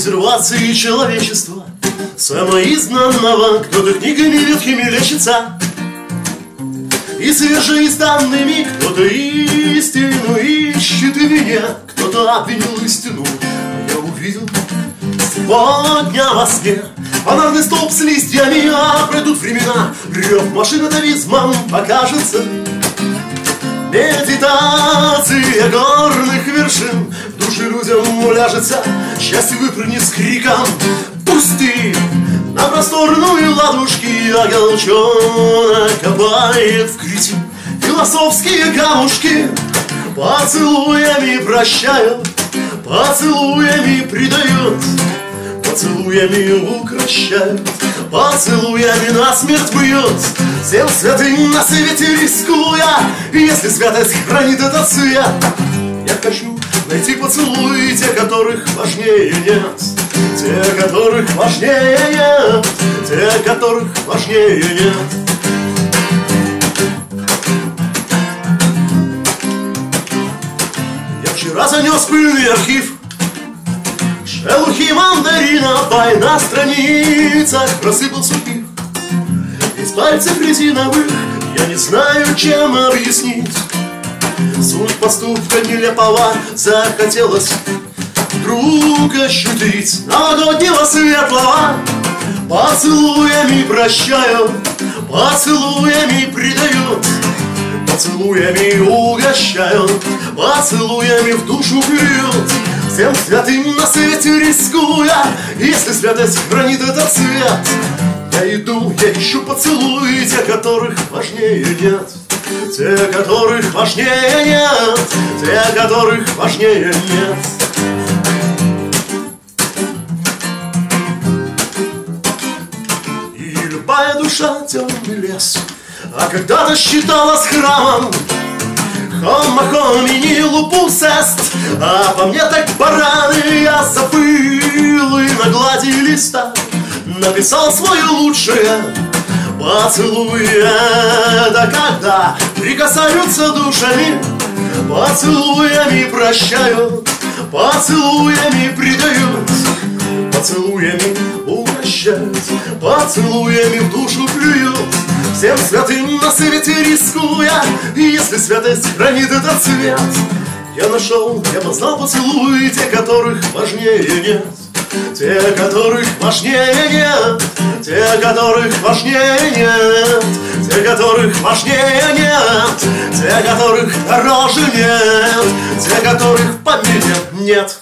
презервации человечества, самоизгнанного, кто-то книгами ветхими лечится, и свежеизданными кто-то истину ищет, и меня кто-то обвинил истину. А я увидел сегодня во сне фонарный столб с листьями, а пройдут времена, рев машин атовизмом покажется. Медитация горных вершин в душе людям уляжется, счастье выпрыгнет с криком: пусти! На просторную ладушки оголчонок копает в Крите философские камушки. Поцелуями прощают, поцелуями предают, поцелуями укращают, поцелуями насмерть бьют. Всем святым на свете рискуя, если святость хранит этот свет, я хочу найти поцелуи, те, которых важнее нет, те, которых важнее нет, те, которых важнее нет. Я вчера занес пыльный архив шелухи мандарина, пай на страницах просыпал сухих. Из пальцев резиновых я не знаю, чем объяснить суть поступка нелепого. Захотелось вдруг ощутить новогоднего светлого. Поцелуями прощают, поцелуями предают, поцелуями угощают, поцелуями в душу плюют. Всем святым на свете рискуя, если святость хранит этот свет, я иду, я ищу поцелуи, те, которых важнее нет, те, которых важнее нет, те, которых важнее нет. И любая душа темный лес, а когда-то считалась храмом. Homo homini lupus est, а по мне так бараны. Я забыл и на глади листа написал свое лучшее. Поцелуи это когда прикасаются душами, поцелуями прощают, поцелуями предают, поцелуями угощают, поцелуями в душу плюют. Всем святым на свете рискуя, если святость хранит этот свет, я нашел, я познал поцелуи, те, которых важнее нет, те, которых важнее нет, те, которых важнее нет, те, которых важнее нет, те, которых дороже нет, те, которых поменьше нет.